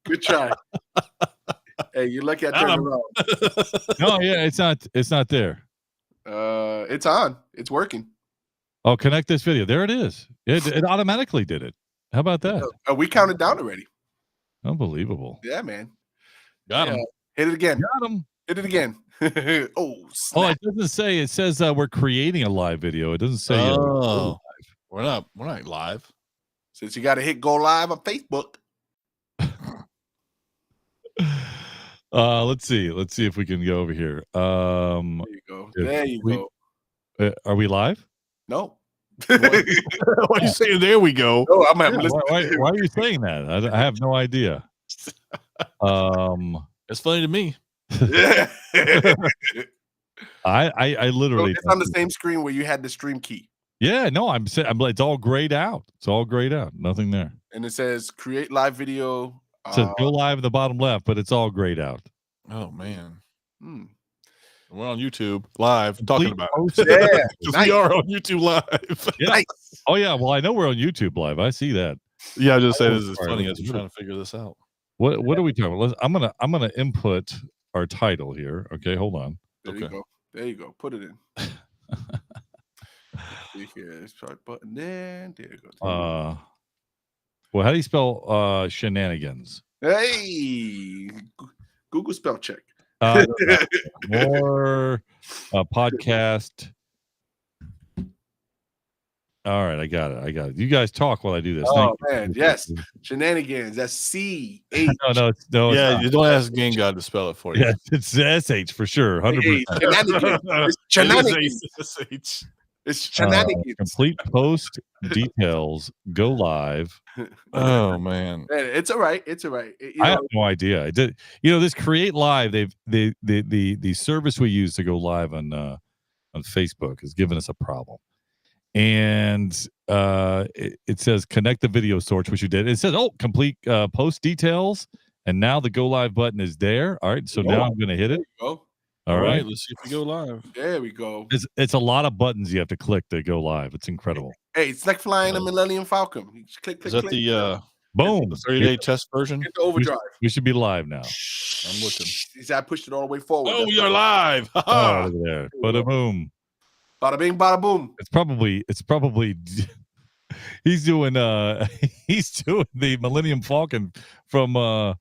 Good try. Hey, you're lucky I turned around. No, yeah, it's not there. It's on. It's working. Oh, connect this video. There it is. It automatically did it. How about that? We counted down already. Unbelievable. Yeah, man. Got him. Hit it again. Got him. Hit it again. Oh, snap. Oh, it doesn't say. It says we're creating a live video. It doesn't say. We're not live. Since you got to hit go live on Facebook. Let's see if we can go over here. There you go. There you go. Are we live? No. Why are you saying there we go? No, I'm having why are you saying that? I have no idea. It's funny to me. I literally. It's on the same screen where you had the stream key. Yeah, no, I'm it's all grayed out. It's all grayed out. Nothing there. And it says create live video. It says go live in the bottom left, but it's all grayed out. Oh man. We're on YouTube live talking about it. Yeah, nice. We are on YouTube live. Yeah. Nice. Oh yeah, well I know we're on YouTube live. I see that. Yeah, I just say this is funny as we're trying to figure this out. What are we talking about? I'm gonna input our title here. Okay, hold on. There you go. There you go. Put it in. Here, start button. There you go. Well, how do you spell shenanigans? Hey, Google spell check. More podcast. All right, I got it. You guys talk while I do this. Oh man, yes, shenanigans. That's C H. No. Yeah, you don't ask Game God to spell it for you. Yeah, it's SH for sure. 100%. It's shenanigans. It's shenanigans. Complete post details. Go live. Oh man, it's all right. It's all right. I have no idea. This Create Live. The service we use to go live on Facebook has given us a problem, and it says connect the video source, which you did. It says complete post details, and now the go live button is there. All right, so now I'm going to hit it. All right, let's see if we go live. There we go. It's a lot of buttons you have to click to go live. It's incredible. Hey, it's like flying a Millennium Falcon. You just click. Is that the boom? The 30-day test version? Get the overdrive. We should be live now. I'm looking. I pushed it all the way forward. Oh, we are live. Oh, look at there. Bada boom. Bada bing, bada boom. It's probably he's doing the Millennium Falcon from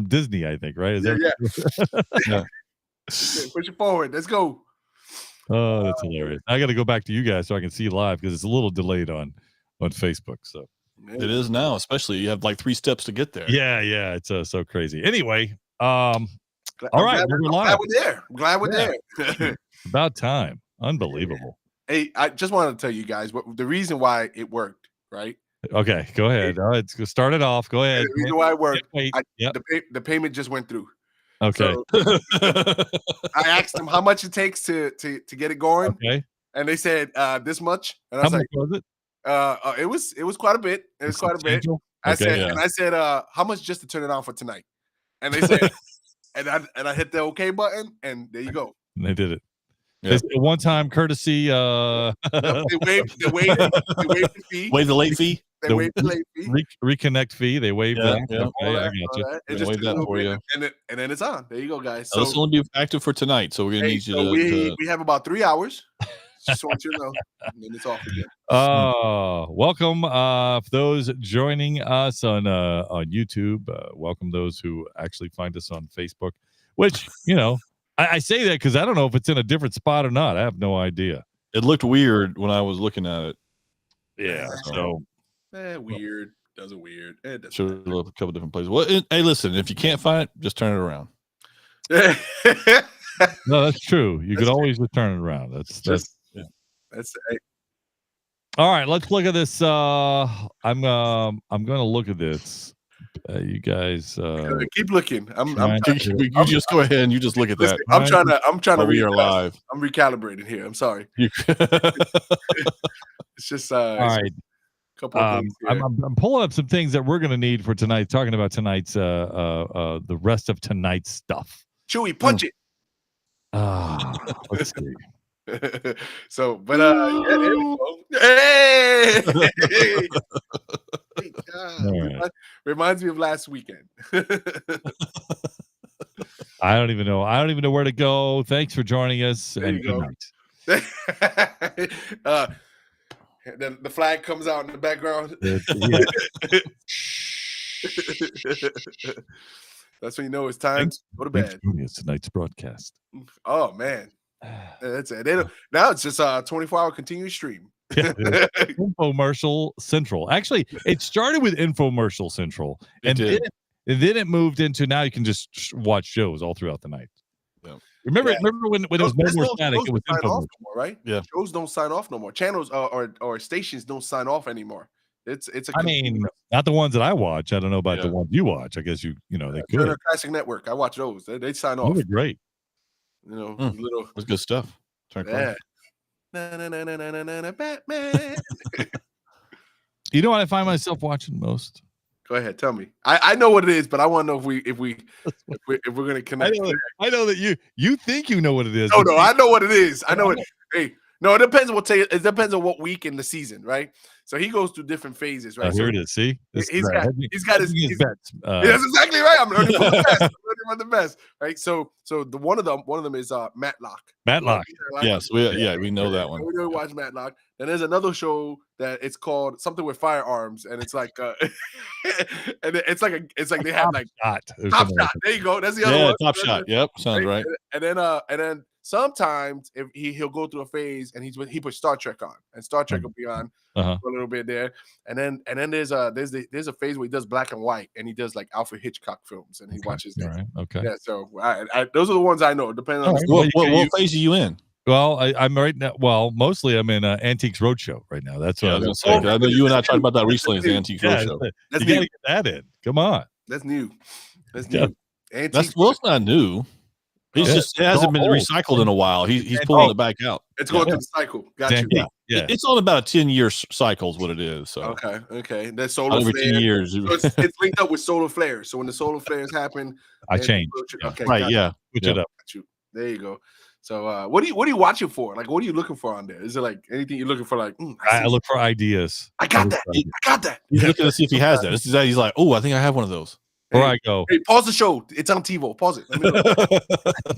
Disney, I think, right? Yeah. Push it forward. Let's go. Oh, that's hilarious. I got to go back to you guys so I can see you live because it's a little delayed on Facebook. So it is now, especially you have like 3 steps to get there. Yeah. It's so crazy. Anyway, all right, we're live. I'm glad we're there. About time. Unbelievable. Hey, I just wanted to tell you guys the reason why it worked, right? Okay, go ahead. All right, let's start it off. Go ahead. The reason why it worked, Yep. the payment just went through. Okay. So, I asked them how much it takes to get it going. Okay. And they said this much. And I was how much was it? It was quite a bit. It was quite a bit. I said, how much just to turn it on for tonight? And they said, and I hit the okay button, and there you go. And they did it. Yeah. It's a one-time courtesy. They waived the fee. Waive the late fee. They waived the late fee. Reconnect fee. They waived that. Yeah. Okay, I got you. It just that for you. And then it's on. There you go, guys. So this will only be active for tonight. So we're gonna need you to. We have about 3 hours. Just want you to know. And then it's off again. Welcome for those joining us on YouTube. Welcome those who actually find us on Facebook. Which I say that because I don't know if it's in a different spot or not. I have no idea. It looked weird when I was looking at it. Yeah. So. Weird. Does it weird. It does. Should look a couple different places. Well, hey, listen. If you can't find it, just turn it around. No, that's true. You could always just turn it around. That's. All right. Let's look at this. I'm gonna look at this. You guys keep looking. You just go ahead and you just look at that. I'm trying to we are live. I'm recalibrating here. I'm sorry. It's just all right. Couple of things here. I'm pulling up some things that we're going to need for tonight. Talking about tonight's the rest of tonight's stuff. Chewy, punch it. Let's see. So, but yeah, there we go. Hey, great job. Right. Reminds me of last weekend. I don't even know. I don't even know where to go. Thanks for joining us. There And you good go. night. The flag comes out in the background. That's when you know it's time to go to bed. It's tonight's broadcast. Oh man, that's it. Now it's just a 24-hour continuous stream. Infomercial Central. Actually, it started with Infomercial Central, and then it moved into now you can just watch shows all throughout the night. Yeah. Remember when it was no more static? It was Infomercial, right? Yeah, shows don't sign off no more. Channels or stations don't sign off anymore. It's I mean, not the ones that I watch. I don't know about the ones you watch. I guess you know they could. Turner Classic Network. I watch those. They sign off. They're great. You know, that's good stuff. Yeah. Batman. You know what I find myself watching most? Go ahead, tell me. I know what it is, but I want to know if we're gonna connect. I know that you think you know what it is. No, I know what it is. I know it. Hey, no, it depends on it depends on what week in the season, right? So he goes through different phases, right? Here it is. See, he's got his bets. That's exactly right. I'm learning from the best. I'm learning from the best, right? So the one of them is Matlock. Matlock. Yes, we know that one. We know watch Matlock. And there's another show that it's called something with firearms, and it's like and it's like they have like Top Shot. There you go. That's the other one. Top Shot. Yep, sounds right. And then sometimes if he'll go through a phase and he puts Star Trek on, and Star Trek will be on for a little bit there, and then there's a phase where he does black and white, and he does like Alfred Hitchcock films, and he watches them. Right. Okay. Yeah. So those are the ones I know. Depending on what phase are you in? Well, I'm right now. Well, mostly I'm in Antiques Roadshow right now. That's what I was going to say. I know you and I talked about that recently. Is the Antiques Roadshow? You got to get that in. Come on. That's new. That's new. It's not new. It hasn't been recycled in a while. He's pulling it back out. It's going through the cycle. Got you. Yeah. It's on about a 10-year cycle is what it is. So okay. That's solar flare. 10 years. So it's linked up with solar flares. So when the solar flares happen, I change. Okay, right. Yeah. Switch it up. There you go. So what are you watching for? Like, what are you looking for on there? Is it like anything you're looking for? Like, I look for ideas. I got that. He's looking to see if he has that. He's like, oh, I think I have one of those. Or I go, hey, pause the show. It's on TiVo. Pause it. I think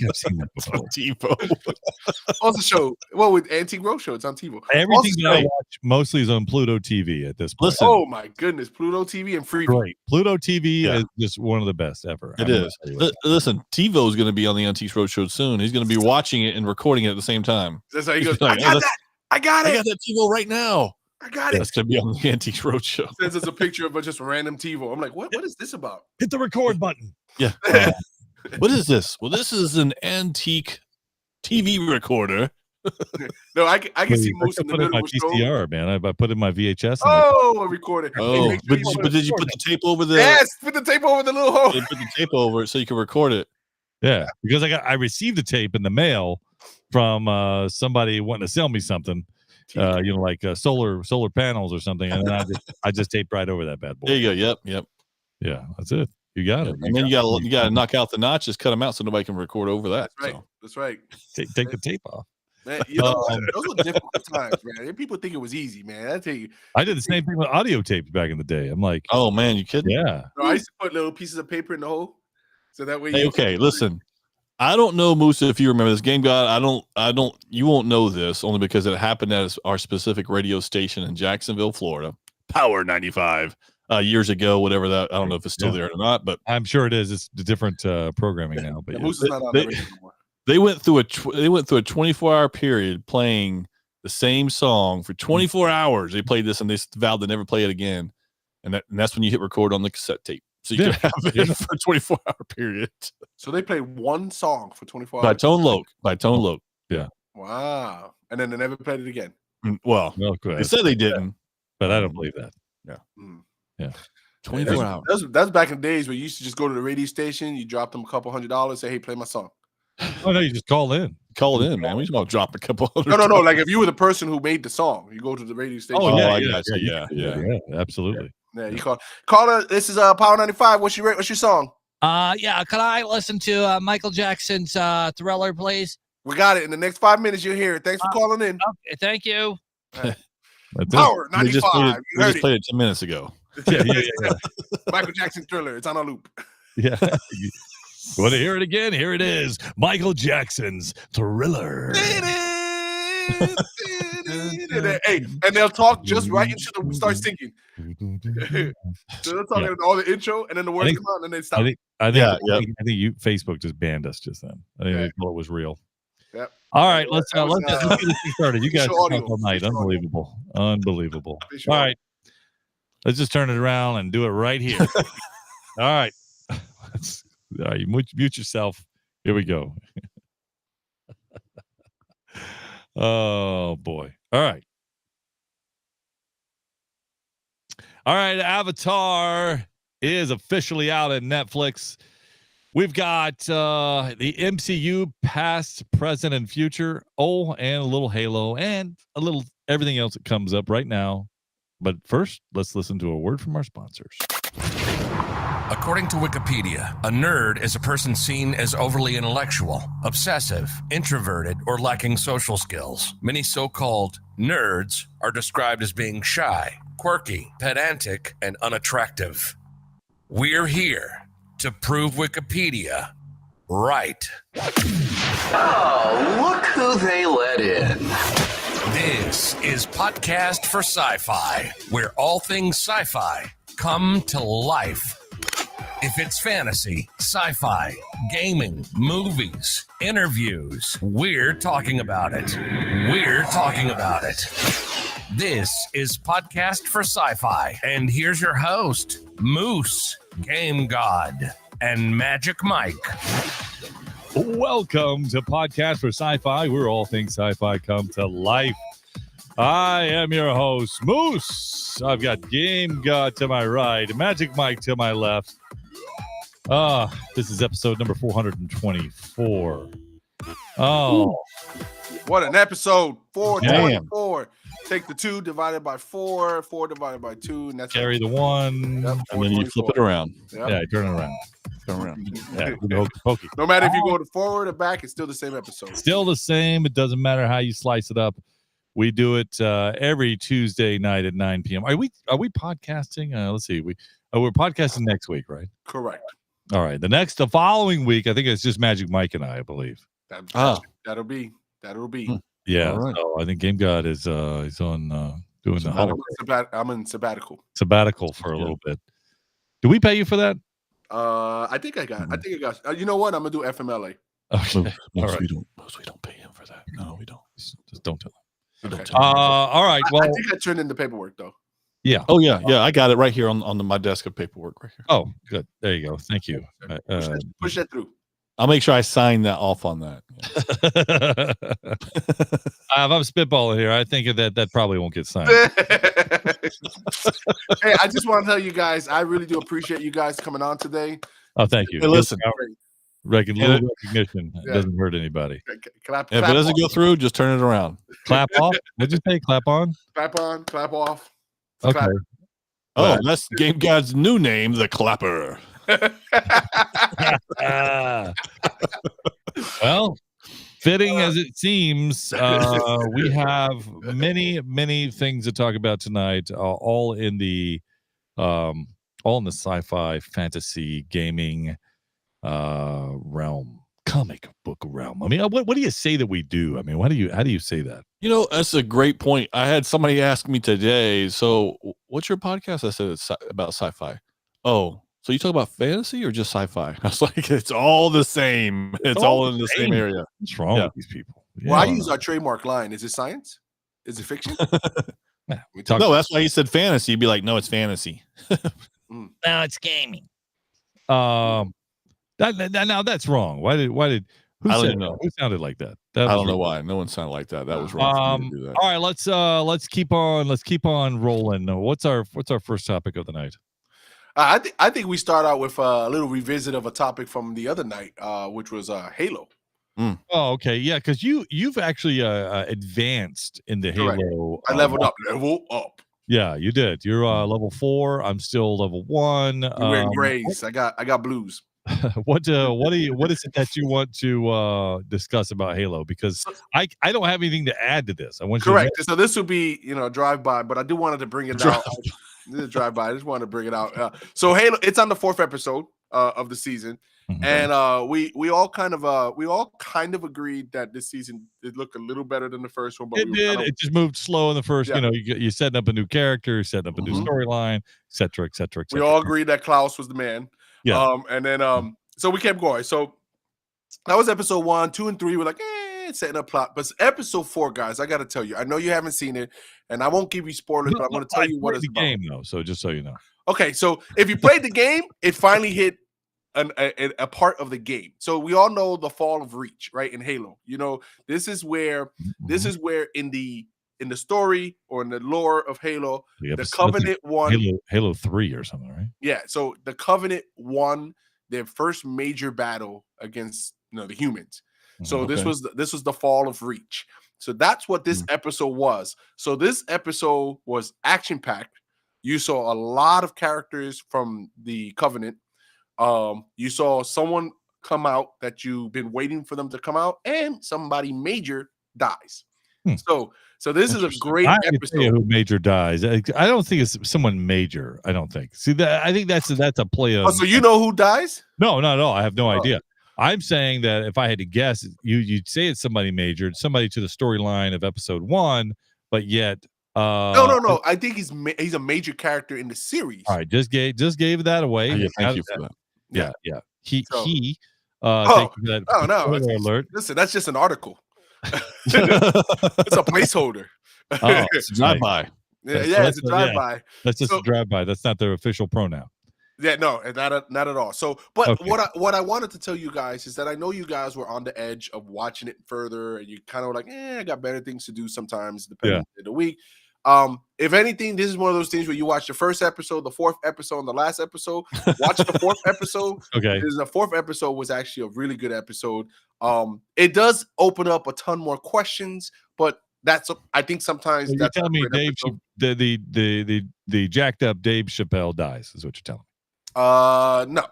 I've seen that before. TiVo. Pause the show. Well, with Antique Roadshow, it's on TiVo. Everything that I watch mostly is on Pluto TV at this point. Listen, oh my goodness, Pluto TV and Freeview. Great. Pluto TV is just one of the best ever. It is. Listen, TiVo is going to be on the Antiques Roadshow soon. He's going to be watching it and recording it at the same time. That's how he goes. I got that. I got that TiVo right now. I got it. That's going to be on the Antiques Roadshow. Sends us a picture of just random TiVo. I'm like, what is this about? Hit the record button. Yeah. What is this? Well, this is an antique TV recorder. No, I can see most of the middle of my VCR, man. I put in my VHS. I recorded. Oh, but did you put the tape over the? Yes, put the tape over the little hole. Put the tape over it so you can record it. Yeah, because I received the tape in the mail from somebody wanting to sell me something. Like solar panels or something, and then I just taped right over that bad boy. There you go. Yep. Yeah, that's it. You got it. And then you got to knock out the notches, cut them out so nobody can record over that. That's right. Take the tape off. Man, those were difficult times, man. People think it was easy, man. I tell you, I did the same thing with audio tapes back in the day. I'm like, oh man, you kidding? Yeah. No, I used to put little pieces of paper in the hole, so that way. Listen. I don't know, Musa, if you remember this Game God. You won't know this only because it happened at our specific radio station in Jacksonville, Florida, Power 95, years ago, whatever that. I don't know if it's still there or not, but I'm sure it is. It's the different programming now. But Musa's not on the radio anymore. They went through a 24-hour period playing the same song for 24 hours. They played this and they vowed to never play it again. And that's when you hit record on the cassette tape. So you can have it for a 24-hour period. So they played one song for 24 hours. By Tone Loc. Yeah. Wow. And then they never played it again. Well, they said they didn't. But I don't believe that. Yeah. Yeah. 24 hours. That's back in the days where you used to just go to the radio station, you drop them a couple $100, say, hey, play my song. Oh, no, you just call in. Call it in, man. We just want to drop a couple $100. No. Like if you were the person who made the song, you go to the radio station. Oh, yeah. Absolutely. Yeah, you caller. This is Power 95. What's your song? Yeah. Can I listen to Michael Jackson's Thriller, please? We got it. In the next 5 minutes, you'll hear it. Thanks for calling in. Okay, thank you. Power 95. We just played it 10 minutes ago. Yeah. Michael Jackson Thriller. It's on a loop. Yeah. You want to hear it again? Here it is. Michael Jackson's Thriller. Hey, and they'll talk just right into the start singing. So they're talking all the intro, and then the words come out, and then they stop. I think Facebook just banned us just then. I think they thought it was real. Yep. All right, let's get this thing started. You guys talk all night. Unbelievable. All right, let's just turn it around and do it right here. All right, all right. Mute yourself. Here we go. Oh boy. All right. Avatar is officially out at Netflix. We've got the MCU Past, Present, and Future. Oh, and a little Halo and a little everything else that comes up right now. But first, let's listen to a word from our sponsors. According to Wikipedia, a nerd is a person seen as overly intellectual, obsessive, introverted, or lacking social skills. Many so-called nerds are described as being shy, quirky, pedantic, and unattractive. We're here to prove Wikipedia right. Oh, look who they let in. This is Podcast for Sci-Fi, where all things sci-fi come to life. If it's fantasy, sci-fi, gaming, movies, interviews, we're talking about it. This is Podcast for Sci-Fi, and here's your host, Moose, Game God, and Magic Mike. Welcome to Podcast for Sci-Fi, where all things sci-fi come to life. I am your host, Moose. I've got Game God to my right, Magic Mike to my left. This is episode number 424. Oh, what an episode! 424. Damn. Take the 2 divided by 4, 4 divided by 2, and that's carry the 1. Yep, And then you flip it around. Yep. Yeah, turn it around. Yeah, pokey. No matter if you go to forward or back, it's still the same episode. Still the same. It doesn't matter how you slice it up. We do it every Tuesday night at 9 p.m. Are we podcasting? Let's see. We're podcasting next week, right? Correct. All right. The following week, I think it's just Magic Mike and I believe. That'll be. Yeah. Right. So I think Game God is he's on doing I'm in sabbatical for a little bit. Do we pay you for that? I think I got. You know what? I'm gonna do FMLA. Okay. Most we don't pay him for that. No, we don't. Just don't tell him. Okay. All right. Well, I think I turned in the paperwork though. Yeah. Oh yeah. I got it right here on my desk of paperwork right here. Oh, good. There you go. Thank you. Push that through. I'll make sure I sign that off on that. If I'm spitballing here, I think that probably won't get signed. Hey, I just want to tell you guys, I really do appreciate you guys coming on today. Oh, thank you. Hey, listen, little recognition. It doesn't hurt anybody. Clap if it doesn't go through, just turn it around. Clap off. Did you say clap on? Clap on, clap off. Okay. Clap. Oh, that's Game God's new name, the Clapper. Well, fitting as it seems, we have many things to talk about tonight, all in the sci-fi, fantasy, gaming realm, comic book realm. I mean, what do you say that we do? I mean, how do you say that? You know, that's a great point. I had somebody ask me today, so what's your podcast? I said it's about sci-fi. Oh, so you talk about fantasy or just sci-fi? I was like, it's all the same. It's all in the same area. What's wrong with these people? Well, I use our trademark line. Is it science? Is it fiction? No, that's why he said fantasy. You'd be like, no, it's fantasy. No, it's gaming. Now that's wrong. Why did who I don't said even know. Who sounded like that? I don't know why. No one sounded like that. That was wrong for me to do that. All right, let's keep on rolling. What's our first topic of the night? I think we start out with a little revisit of a topic from the other night, which was Halo. Oh, okay, yeah, because you've actually advanced in the Correct. Halo. I leveled up. Level up. Yeah, you did. You're level 4. I'm still level 1. You're wearing grays. I got blues. what is it that you want to discuss about Halo? Because I don't have anything to add to this. I want you Correct. So this would be, drive by, but I do wanted to bring it out. This is a drive by. I just wanted to bring it out. So Halo, it's on the 4th episode of the season, and we all kind of agreed that this season it looked a little better than the first one. But it did. It just moved slow in the first. Yeah. You're setting up a new character, you're setting up a new storyline, et cetera, et cetera, et We cetera. all agreed that Klaus was the man. Yeah. And then so we kept going. So that was episode 1, 2, and 3. We're like, setting up plot. But episode 4, guys, I got to tell you, I know you haven't seen it, and I won't give you spoilers, but I'm going to tell you what it's about. Game though, so just so you know. Okay, so if you played the game, it finally hit a part of the game. So we all know the fall of Reach, right? In Halo, this is where in the story or in the lore of Halo, the Covenant won Halo 3 or something, right? Yeah, so the Covenant won their first major battle against the humans. So this was the fall of Reach. So that's what this episode was. So this episode was action-packed. You saw a lot of characters from the Covenant. You saw someone come out that you've been waiting for them to come out, and somebody major dies. So this is a great episode. Who major dies? I don't think it's someone major. I don't think. See that? I think that's a play of. Oh, so you know who dies? No, not at all. I have no idea. I'm saying that if I had to guess, you'd say it's somebody major, somebody to the storyline of episode 1, but yet. No. I think he's a major character in the series. All right, just gave that away. Thank you for that. Yeah. He. No. Alert. Listen, that's just an article. It's a placeholder. It's a drive-by. It's a drive-by. That's just a drive-by. That's not their official pronoun. Yeah, no, not at all. So, but what I wanted to tell you guys is that I know you guys were on the edge of watching it further, and you kind of like, I got better things to do sometimes, depending on the week. If anything, this is one of those things where you watch the first episode, the 4th episode, and the last episode. Watch the 4th episode. Okay. The 4th episode was actually a really good episode. It does open up a ton more questions, but I think sometimes you're telling me Dave, the jacked up Dave Chappelle dies, is what you're telling me. No.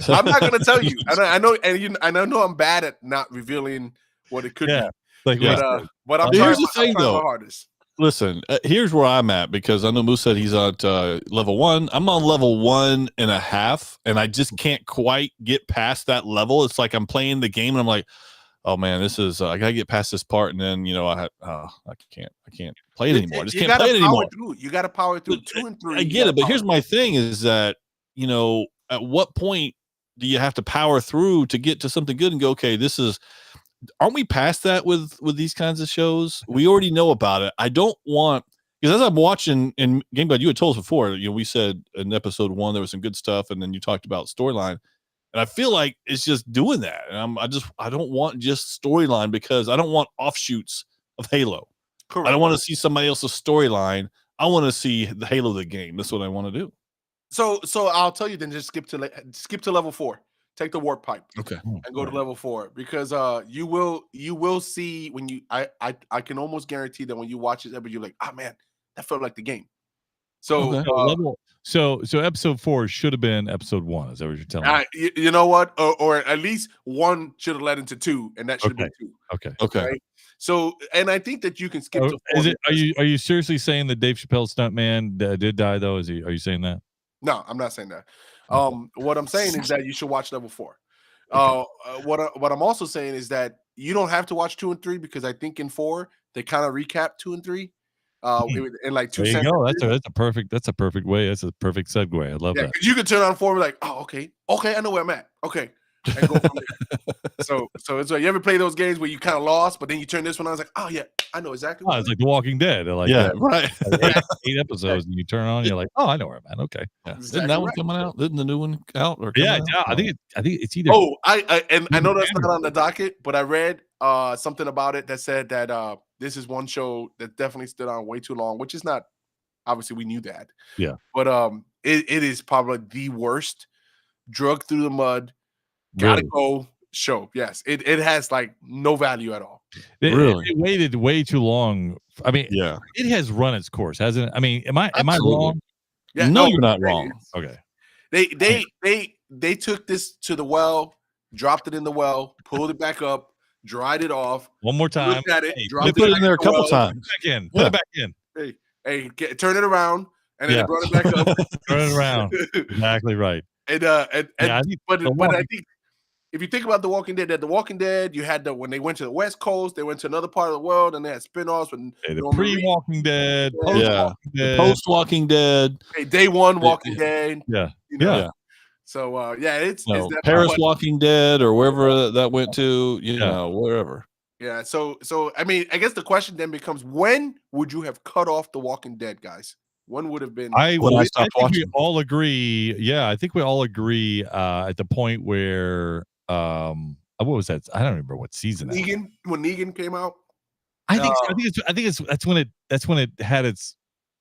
I'm not gonna tell you. I know, and I know I'm bad at not revealing what it could be. But I'm trying my hardest. Listen, here's where I'm at, because I know Moose said he's at level 1. I'm on level 1.5, and I just can't quite get past that level. It's like I'm playing the game, and I'm like, oh man, this is I gotta get past this part, and then I can't play it anymore. I just can't play it anymore. You got to power through 2 and 3. I get it, but here's my thing: is that at what point do you have to power through to get to something good and go, okay, this is. Aren't we past that with these kinds of shows? We already know about it. I don't want, because as I'm watching in Game God, you had told us before, we said in episode 1 there was some good stuff, and then you talked about storyline, and I feel like it's just doing that. And I don't want just storyline, because I don't want offshoots of Halo. Correct. I don't want to see somebody else's storyline. I want to see the Halo the game. That's what I want to do. So I'll tell you then, just skip to level 4. Take the warp pipe, and go to level 4, because you will see when you I can almost guarantee that when you watch it, you're like, oh man, that felt like the game. So so episode 4 should have been episode 1. Is that what you're telling me? You know what, or at least 1 should have led into 2, and that should have been 2. Okay. Right? So, and I think that you can skip to 4. Are you seriously saying that Dave Chappelle stuntman did die though? Are you saying that? No, I'm not saying that. What I'm saying is that you should watch level 4. What I'm also saying is that you don't have to watch 2 and 3, because I think in 4 they kind of recap 2 and 3 in like 2 sentences. That's a perfect way. That's a perfect segue. I love that. You can turn on 4 and be like, oh, okay, I know where I'm at. Okay. And go from there. So it's like, you ever play those games where you kind of lost, but then you turn this one on, I was like, oh yeah, I know exactly. Oh, it's like The Walking Dead. Like, right. Like 8 episodes, and you turn on, you're like, oh, I know where I'm at. Okay. Yeah. Exactly. Isn't that one coming out? Isn't the new one out? Or out? I think it's either. Oh, I know that's not on the docket, but I read something about it that said that this is one show that definitely stood on way too long, which is not, obviously we knew that. Yeah. But it is probably the worst drug through the mud. Gotta go show. Yes, it has like no value at all. It waited way too long. I mean, it has run its course, hasn't it? I mean, am I wrong? Yeah, no, you're not wrong. Okay. They they took this to the well, dropped it in the well, pulled it back up, dried it off. One more time. Looked at it, Hey, dropped They put it back in there a the couple well. times. Put it back in. Turn it around, and then Yeah. they brought it back up. Turn it around. Exactly right. And I think but The I Walking- think if you think about The Walking Dead, you had when they went to the West Coast, they went to another part of the world, and they had spinoffs with the Norman Reedus. pre-Walking Dead, Yeah. post-Walking Dead. Post Walking Dead. Day one Walking Dead. Yeah. You know? Yeah. So it's Paris definitely Walking Dead or wherever that went to, wherever. Yeah. So I mean, I guess the question then becomes, when would you have cut off The Walking Dead, guys? When would have been? I stopped think watching. we all agree. Yeah, I think we all agree at the point where what was that? I don't remember what season. When Negan came out. I think that's when it had its.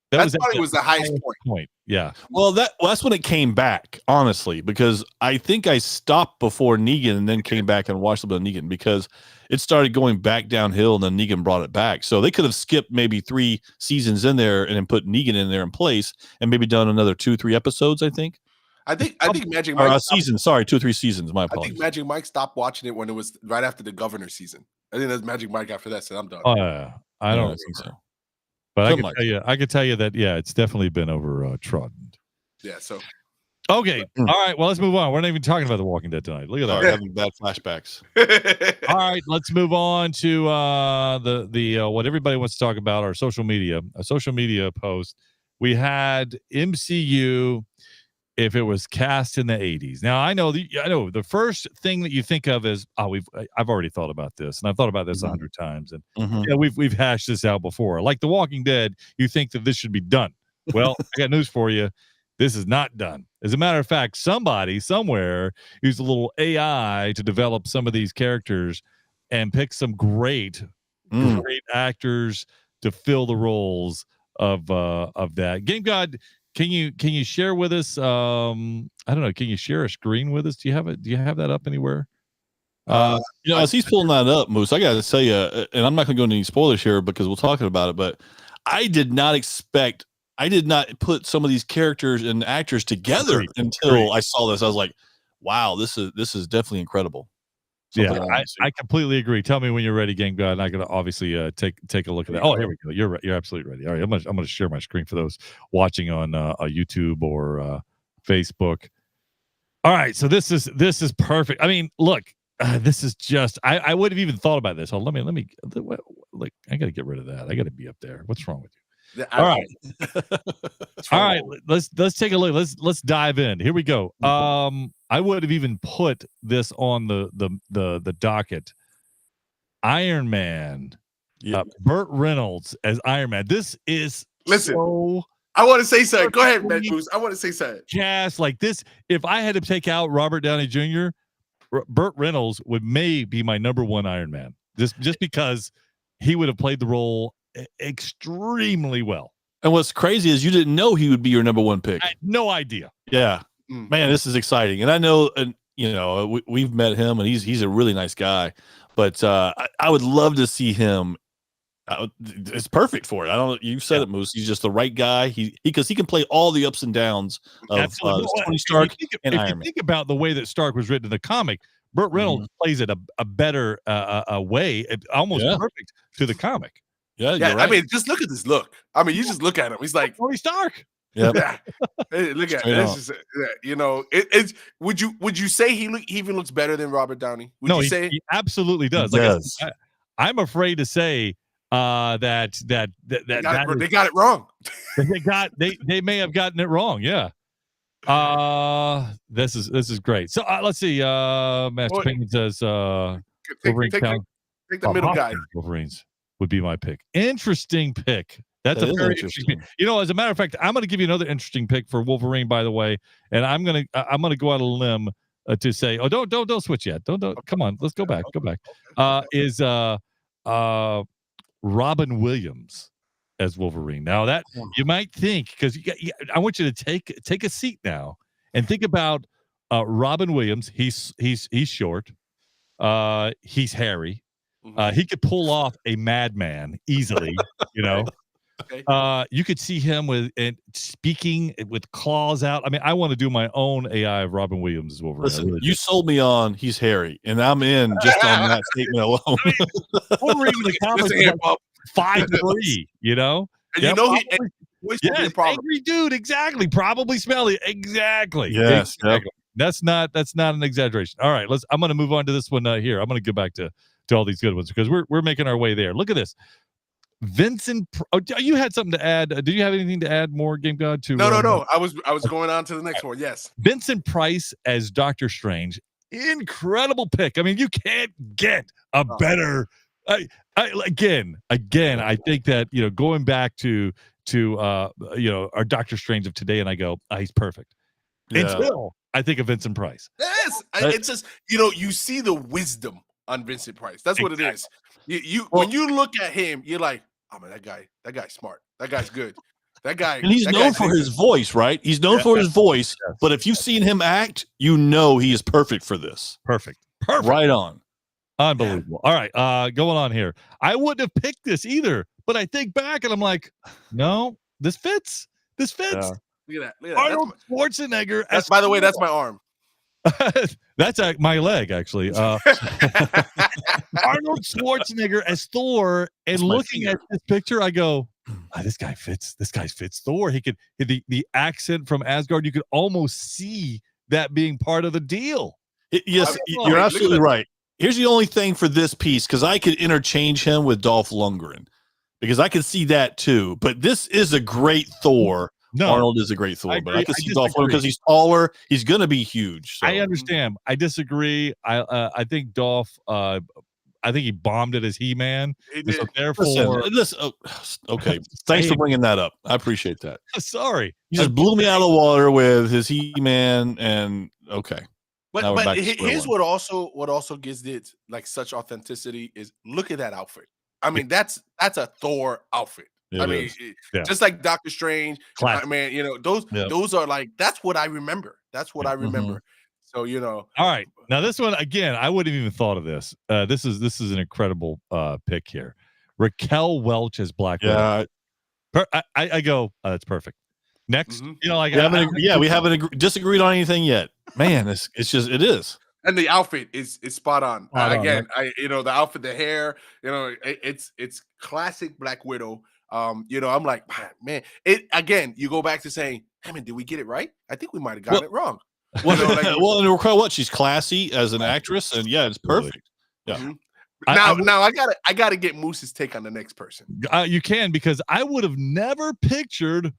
That probably was the highest point. Yeah. Well, that's when it came back, honestly, because I think I stopped before Negan and then came back and watched a bit of Negan because it started going back downhill and then Negan brought it back. So they could have skipped maybe 3 seasons in there and then put Negan in there in place and maybe done another 2-3 episodes, I think. I think Magic Or Mike a season. Sorry, 2-3 seasons. My I apologies. think Magic Mike stopped watching it when it was right after the Governor season. I think that's Magic Mike after that said, I'm done. Oh, yeah. I don't think so. But I can tell you that it's definitely been over trodden. Yeah. So okay, all right. Well, let's move on. We're not even talking about The Walking Dead tonight. Look at that. Having bad flashbacks. All right, let's move on to the what everybody wants to talk about, our social media. A social media post. We had MCU. If it was cast in the 80s. Now I know the first thing that you think of is I've already thought about this, and I've thought about this 100 times, and we've hashed this out before. Like The Walking Dead, you think that this should be done. Well, I got news for you. This is not done. As a matter of fact, somebody somewhere used a little AI to develop some of these characters and pick some great actors to fill the roles of that. Game God, can you share with us? I don't know. Can you share a screen with us? Do you have that up anywhere? As he's pulling that up, Moose, I got to tell you, and I'm not going to go into any spoilers here because we're talking about it, but I did not put some of these characters and actors together until I saw this. I was like, wow, this is definitely incredible. Yeah, I completely agree. Tell me when you're ready, Game God, and I can obviously take a look at that. Oh, here we go. You're absolutely ready. All right, I'm gonna share my screen for those watching on YouTube or Facebook. All right, so this is perfect. I mean, look, this is just I would have even thought about this. Oh, let me like I got to get rid of that. I got to be up there. What's wrong with you? All right, let's take a look. Let's dive in. Here we go. I would have even put this on the docket. Iron Man, Burt Reynolds as Iron Man. This is I want to say something. Go ahead, man, Bruce. I want to say something. Yes, like this. If I had to take out Robert Downey Jr., Burt Reynolds may be my number 1 Iron Man. Just because he would have played the role extremely well. And what's crazy is you didn't know he would be your number 1 pick. I had no idea. Yeah, man, this is exciting. And I know, we've met him, and he's a really nice guy. But I would love to see him. It's perfect for it. You said it, Moose. He's just the right guy. Because he can play all the ups and downs of Tony Stark and Iron Man. Think about the way that Stark was written in the comic. Burt Reynolds plays it a better way, almost perfect to the comic. Yeah, right. I mean, just look at this look. I mean, you just look at him. He's like Tony Stark. Yep. Yeah. Hey, look at this. It's. Would you say he even looks better than Robert Downey? Would you say he absolutely does? I'm afraid to say that they got it wrong. they may have gotten it wrong. Yeah. This is great. So let's see. Master Penguin says take the middle guy. Wolverines would be my pick. Interesting pick. That's a very interesting. As a matter of fact, I'm going to give you another interesting pick for Wolverine, by the way, and I'm going to go out on a limb to say, oh, don't switch yet. Don't. Come on, let's go back. Is Robin Williams as Wolverine? Now that you might think, because I want you to take a seat now and think about Robin Williams. He's short. He's hairy. He could pull off a madman easily. Okay. You could see him with and speaking with claws out. I mean, I want to do my own AI of Robin Williams as Wolverine. Listen, Really you sold me on he's hairy, and I'm in just on that statement alone. Wolverine in the comics Listen here, is like 5'3", you know? And you know he probably- voice will be a yes, problem. angry dude, exactly. Probably smelly, exactly. Yes, yep. exactly. That's not an exaggeration. All right, I'm going to move on to this one here. I'm going to go back to all these good ones because we're making our way there. Look at this. Vincent, you had something to add. Did you have anything to add more, Game God? To No. I was going on to the next one. Yes. Vincent Price as Doctor Strange. Incredible pick. I mean, you can't get a better. Again, I think that going back to our Doctor Strange of today, and I go, he's perfect. Yeah. Until I think of Vincent Price. Yes. It's just you see the wisdom on Vincent Price. That's what it is. When you look at him, you're like, oh man, that guy's smart. That guy's good. That guy. And he's known for his voice, right? He's known for his voice. Yes. But if you've seen him act, you know he is perfect for this. Perfect. Right on. Unbelievable. All right, going on here. I wouldn't have picked this either, but I think back and I'm like, no, this fits. This fits. Look at that. Arnold Schwarzenegger. By the way, that's my arm. That's my leg, actually. Arnold Schwarzenegger as Thor, and looking at this picture, I go, this guy fits. This guy fits Thor. He could the accent from Asgard. You could almost see that being part of the deal. Yes, you're absolutely right. Here's the only thing for this piece, because I could interchange him with Dolph Lundgren, because I could see that too. But this is a great Thor. No, Arnold is a great Thor, but I can see Dolph Lundgren because he's taller. He's going to be huge. So. I understand. I disagree. I think Dolph. I think he bombed it as He-Man. So therefore, okay. Thanks for bringing that up. I appreciate that. Sorry, you just blew me out of the water with his He-Man, and okay. But here's what also gives it like such authenticity is look at that outfit. I mean, that's a Thor outfit. Just like Doctor Strange. Classic. I mean, those are like, that's what I remember. That's what I remember. So All right, now this one again, I wouldn't have even thought of this. This is an incredible pick here. Raquel Welch as Black Widow. I go, that's perfect. Next, we haven't disagreed on anything yet. Man, it's just it is. And the outfit is spot on. Again, the outfit, the hair, it's classic Black Widow. I'm like, man, it again. You go back to saying, hey man, did we get it right? I think we might have gotten it wrong. Well, and Raquel, what she's classy as an actress, and it's perfect. Yeah. Mm-hmm. Now I gotta get Moose's take on the next person. You can, because I would have never pictured.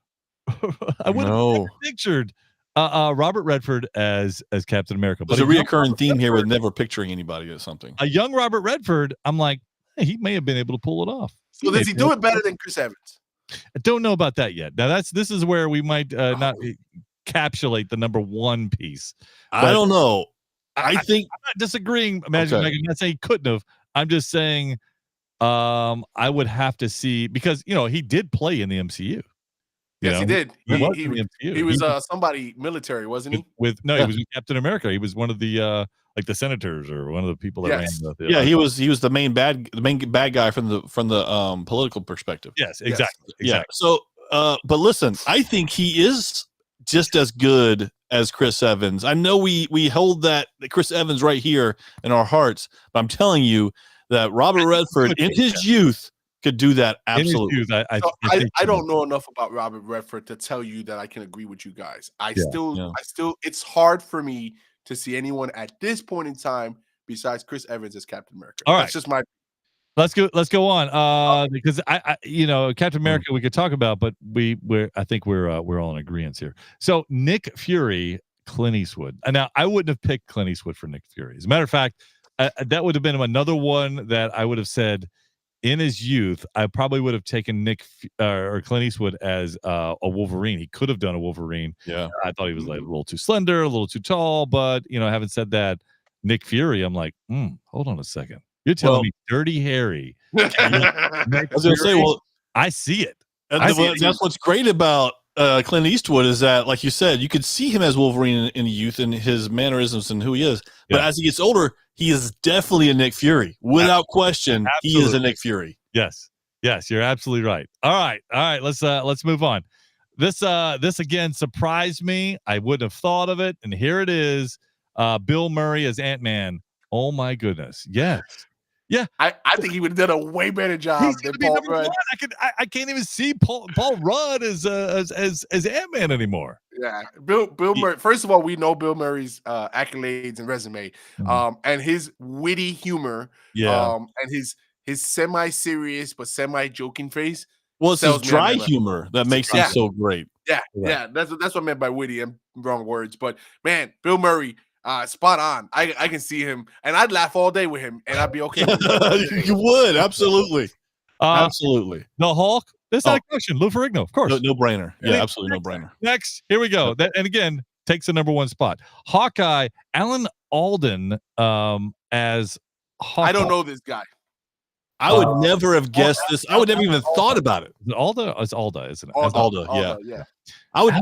Robert Redford as Captain America. But there's a reoccurring theme here with never picturing anybody as something. A young Robert Redford, I'm like, hey, he may have been able to pull it off. So does he do it better than Chris Evans? I don't know about that yet. Now this is where we might not encapsulate the number one piece. I don't know. I think I'm not disagreeing, Magic Mike. I'm not saying he couldn't have. I'm just saying I would have to see, because he did play in the MCU. Yes, he did. He was was somebody military, wasn't he? He was with Captain America. He was one of the like the senators or one of the people that ran. He was the main bad guy from the political perspective. Yes, exactly. Yeah. So, but listen, I think he is just as good as Chris Evans. I know we hold that Chris Evans right here in our hearts, but I'm telling you that Robert Redford in his youth could do that. Absolutely. I don't know enough about Robert Redford to tell you that I can agree with you guys. I still, it's hard for me to see anyone at this point in time besides Chris Evans as Captain America. All right. That's just my. Let's go on. Because I Captain America we could talk about, but I think we're all in agreement here. So Nick Fury, Clint Eastwood. And now I wouldn't have picked Clint Eastwood for Nick Fury. As a matter of fact, that would have been another one that I would have said in his youth. I probably would have taken or Clint Eastwood as a Wolverine. He could have done a Wolverine. Yeah, I thought he was like a little too slender, a little too tall. But having said that, Nick Fury, I'm like, hold on a second. You're telling me Dirty Harry. I was going to say, I see it. That's what's great about Clint Eastwood is that, like you said, you could see him as Wolverine in youth and his mannerisms and who he is. But as he gets older, he is definitely a Nick Fury. Without question, he is a Nick Fury. Yes. Yes, you're absolutely right. All right. Let's move on. This again surprised me. I wouldn't have thought of it, and here it is. Bill Murray as Ant-Man. Oh my goodness. Yes. Yeah. I think he would have done a way better job He's than gonna be Paul number Rudd. one. I can't even see Paul Rudd as Ant-Man anymore. Yeah, Bill Murray. First of all, we know Bill Murray's accolades and resume, and his witty humor, and his semi-serious but semi-joking face. Well, it's his sells me dry on that. humor that makes him so great. Yeah, that's what I meant by witty and wrong words. But man, Bill Murray, spot on. I can see him, and I'd laugh all day with him, and I'd be okay with it. You would, absolutely. Absolutely. The Hulk. That's not a question. Lou Ferrigno, of course. No brainer. Yeah, absolutely no brainer. Next, here we go. And again, takes the number one spot. Hawkeye, Alan Alden as Hawkeye. I don't know this guy. I would never have guessed this. I would never even thought about it. Alda? It's Alda, isn't it? Alda, yeah.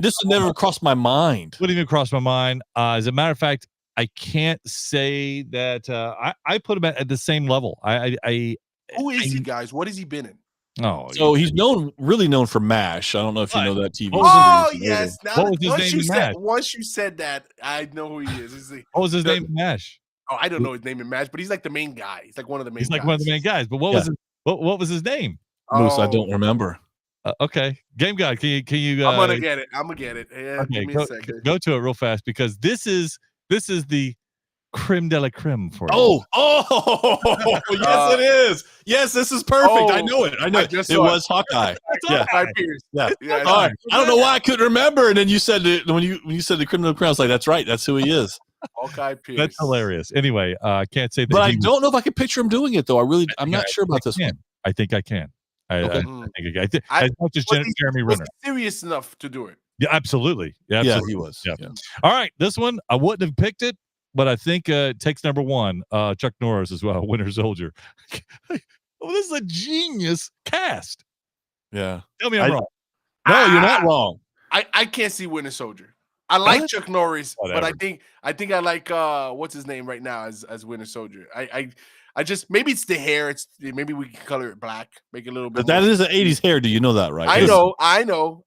This would never cross my mind. Wouldn't even cross my mind. As a matter of fact, I can't say that I put him at the same level. Who is he, guys? What has he been in? Oh, so he's really known for MASH. I don't know if you know that TV. Oh yes. Now, what was his name in MASH? Once you said that, I know who he is. What was his name in MASH? Oh, I don't know his name in MASH, but he's like the main guy. He's like one of the main. He's like one of the main guys. But what was his name? Moose, I don't remember. Okay, Game Guy, can you? I'm gonna get it. Yeah, okay, give me a second. Go to it real fast because this is the creme de la creme for you. Yes, it is. Yes, this is perfect. I know it. It was Hawkeye. Hawkeye Pierce. Yeah. All right. I don't know why I couldn't remember, and then you said it when you said the creme de la creme. I was like, that's right. That's who he is. Hawkeye Pierce. That's hilarious. Anyway, can't say that. But I don't know if I can picture him doing it though. I'm not sure about this one. I think I can. I think I can. As much as Jeremy Renner. Was he serious enough to do it? Yeah, absolutely. Yeah, he was. Yeah. All right, this one I wouldn't have picked it, but I think it takes number one. Chuck Norris as well, Winter Soldier. This is a genius cast. Yeah. Tell me I'm wrong. No, you're not wrong. I can't see Winter Soldier. I like Chuck Norris, but I think I like what's his name right now as Winter Soldier. I just maybe it's the hair. Maybe we can color it black, make it a little bit. But that is an '80s hair. Do you know that, right? I know.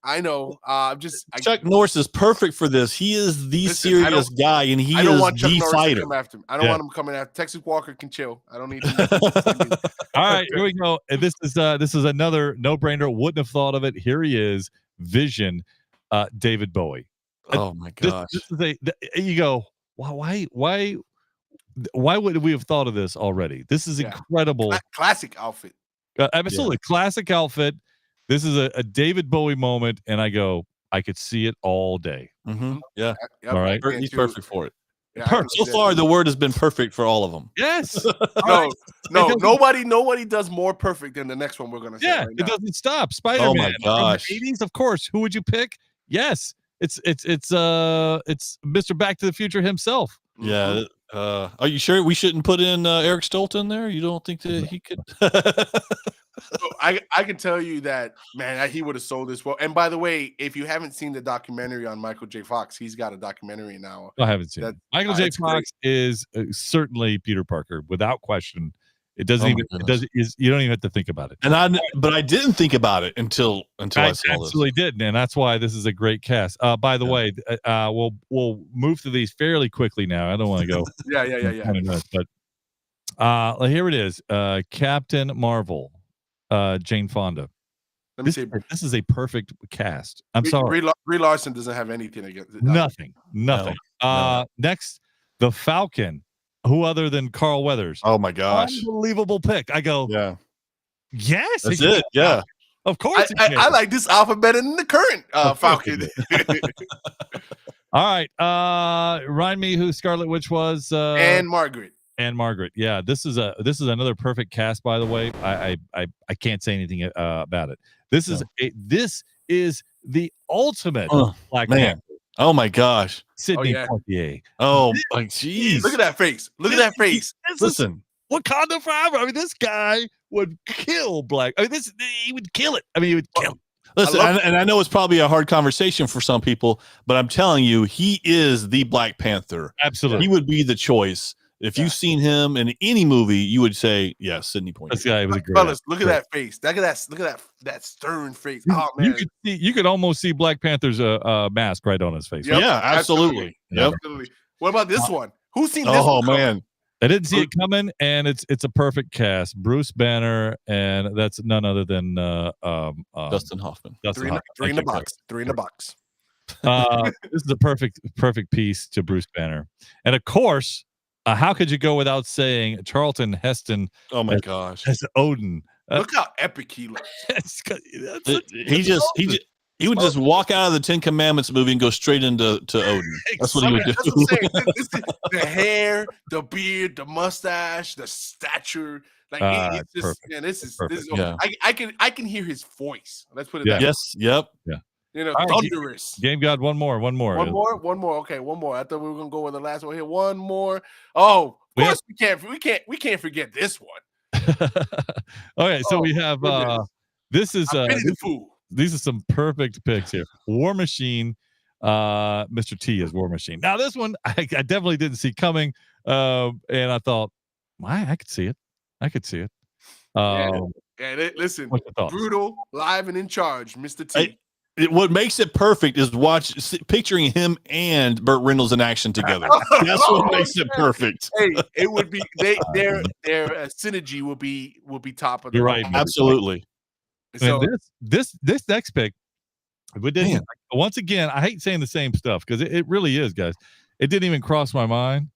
Chuck Norris is perfect for this. He is the serious guy, and he is the fighter. I don't want him coming after. Texas Walker can chill. I don't need him. All right, here we go. This is another no-brainer. Wouldn't have thought of it. Here he is, Vision, David Bowie. Oh my gosh! This is you go. Why would we have thought of this already? This is incredible. Classic outfit. Absolutely. Classic outfit. This is a David Bowie moment. And I go, I could see it all day. Mm-hmm. Yeah. Yep. All right. He's perfect for it. Yeah, so far, the word has been perfect for all of them. Yes. Nobody does more perfect than the next one we're going to say. Yeah. Right It doesn't stop. Spider-Man. Oh my gosh. From the 80s, of course. Who would you pick? Yes. It's Mr. Back to the Future himself. Yeah. Are you sure we shouldn't put in Eric Stoltz in there? You don't think that he could? I can tell you that, man, he would have sold this well. And by the way, if you haven't seen the documentary on Michael J. Fox, he's got a documentary now. I haven't seen it. Michael J. Fox is certainly Peter Parker, without question. It doesn't you don't even have to think about it. But I didn't think about it until I saw this. Absolutely didn't, and that's why this is a great cast. By the way, we'll move through these fairly quickly now. I don't want to go. Yeah. But here it is. Captain Marvel, Jane Fonda. Let me see. This is a perfect cast. I'm sorry. Brie Larson doesn't have anything against it. Nothing. No. Next, the Falcon. Who other than Carl Weathers? Oh my gosh! Unbelievable pick. I go. Yeah. Yes. That's it. Yeah. Of course. I like this outfit better than the current Falcon. All right. Remind me who Scarlet Witch was. And Margaret. Yeah. This is another perfect cast. By the way, I can't say anything about it. This is the ultimate Black Panther. Oh my gosh. Sidney Poitier. Oh my jeez. Look at that face. Listen. Wakanda forever. I mean, this guy would kill Black. I mean, he would kill it. He would kill it. Listen, and I know it's probably a hard conversation for some people, but I'm telling you, he is the Black Panther. Absolutely. He would be the choice. If you've seen him in any movie, you would say, yeah, Sidney Poitier. This guy was a great Fellas, look at that face. Look at that stern face. Oh man, you could almost see Black Panther's mask right on his face. Yep, Yeah, absolutely. Yep. Absolutely. What about this one? Who's seen this one? Oh man, I didn't see it coming, and it's a perfect cast. Bruce Banner, and that's none other than Dustin Hoffman. Three in the box. Three in the box. This is a perfect piece to Bruce Banner, and of course, how could you go without saying Charlton Heston? Oh my gosh, as Odin. Look how epic he looks. He would just walk out of the 10 Commandments movie and go straight into Odin. That's what he would do. That's what I'm saying. The hair, the beard, the mustache, the stature. Like it's just, perfect. man, this is Yeah. I can hear his voice. Let's put it that way. Yes. Yep. Yeah. You know, All right, thunderous. Game God, one more. One more. Okay, one more. I thought we were gonna go with the last one here. One more. Oh, of course we can't forget this one. Okay, so we have this is the fool. These are some perfect picks here. War Machine, Mr. T is War Machine. Now this one I definitely didn't see coming, and I thought, I could see it. Listen, brutal, live and in charge, Mr. T. What makes it perfect is picturing him and Burt Reynolds in action together. That's what makes it perfect. Hey, it would be their synergy will be top of the You're right. Absolutely. So this next pick, we didn't. Once again, I hate saying the same stuff because it really is, guys. It didn't even cross my mind.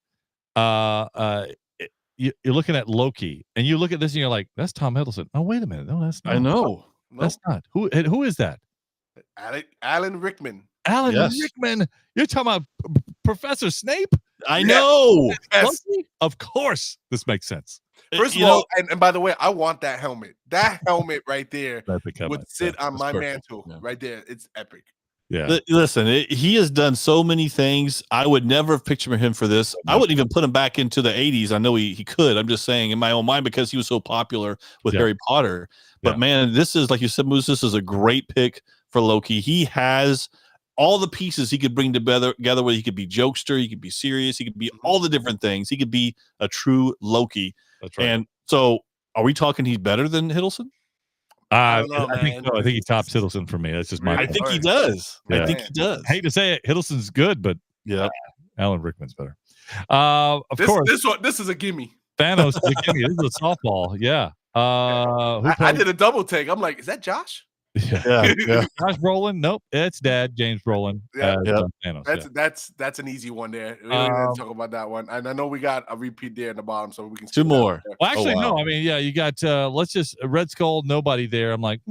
You're looking at Loki, and you look at this, and you're like, "That's Tom Hiddleston." Oh, wait a minute, no, that's not. I know that's not. Who is that? Alan Rickman. Rickman. You're talking about Professor Snape? I know. Yes. Of course, this makes sense. First of all, and by the way, I want that helmet. That helmet right there would sit on my mantle right there. It's epic. Yeah. Listen, he has done so many things. I would never have pictured him for this. I wouldn't even put him back into the 80s. I know he could. I'm just saying in my own mind because he was so popular with Harry Potter. But man, this is, like you said, Moose, this is a great pick for Loki. He has all the pieces he could bring together where he could be jokester, he could be serious, he could be all the different things. He could be a true Loki. That's right. And so are we talking he's better than Hiddleston? I think so. I think he tops Hiddleston for me. That's just my. I think he does. Yeah. I think he does. I hate to say it, Hiddleston's good, but Alan Rickman's better. Of course, this is a gimme. Thanos is a gimme. This is a softball. Yeah. I did a double take. I'm like, is that Josh? Yeah. Josh Brolin? Nope, it's Dad, James Brolin. Thanos. That's an easy one there. We don't even talk about that one. And I know we got a repeat there in the bottom, so we can two more. Well, actually, no. I mean, you got let's just Red Skull, nobody there. I'm like,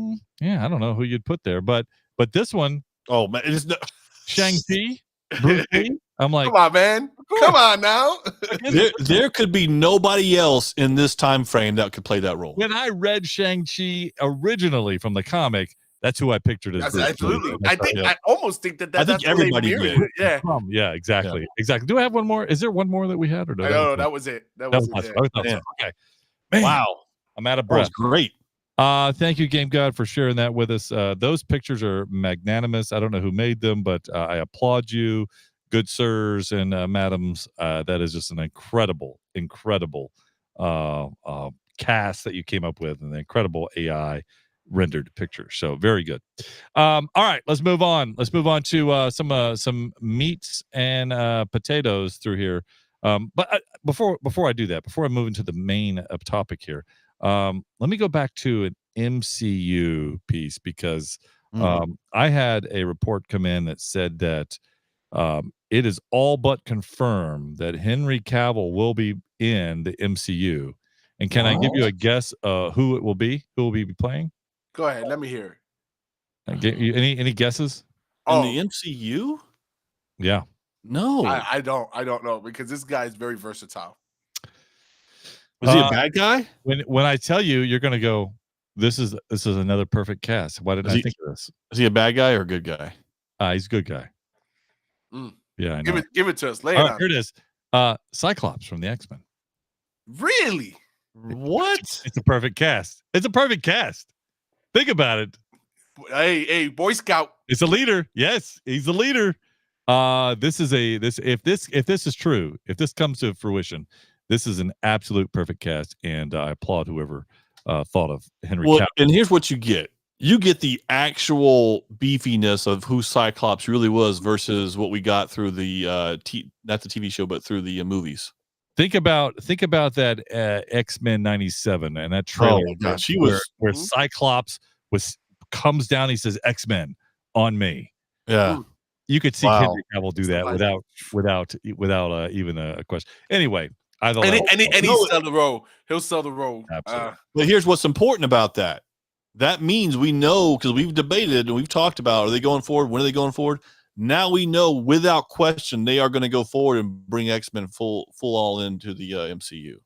I don't know who you'd put there, but this one, oh man, it's Shang-Chi, Bruce Lee. I'm like, come on, man. Come on now. there could be nobody else in this time frame that could play that role. When I read Shang-Chi originally from the comic, that's who I pictured as. Absolutely. I almost think that. I think everybody did. Yeah. Exactly. Do I have one more? Is there one more that we had, or no? That was it. That was it. Okay. Man, wow. I'm out of breath. That was great. Thank you, Game God, for sharing that with us. Those pictures are magnanimous. I don't know who made them, but I applaud you. Good sirs and madams, that is just an incredible cast that you came up with, and the incredible AI rendered pictures. So very good. All right, let's move on. Let's move on to some meats and potatoes through here. But before I do that, before I move into the main topic here, let me go back to an MCU piece because I had a report come in that said that it is all but confirmed that Henry Cavill will be in the MCU. And can I give you a guess who it will be? Who will be playing? Go ahead. Let me hear it. Get you any guesses? In the MCU? Yeah. No. I don't know because this guy is very versatile. Was he a bad guy? When I tell you, you're gonna go, this is another perfect cast. Why did I think of this? Is he a bad guy or a good guy? He's a good guy. Yeah, I know. Give it to us. Lay it on. Here it is. Cyclops from the X-Men. Really? What? It's a perfect cast. Think about it. Hey, Boy Scout. It's a leader. Yes, he's a leader. If this is true, if this comes to fruition, this is an absolute perfect cast, and I applaud whoever thought of Henry Well, Cavill. and here's what you get. You get the actual beefiness of who Cyclops really was versus what we got through the not the TV show, but through the movies. Think about that X-Men 97 and that trailer. Oh my gosh, he where, was where Cyclops comes down. He says X-Men on me. Yeah, you could see Henry Cavill do that without even a question. Anyway, I thought, and he'll sell the role. He'll sell the role. Absolutely. But here's what's important about that. That means we know, because we've debated and we've talked about, are they going forward? When are they going forward? Now we know without question they are going to go forward and bring X-Men full all into the MCU.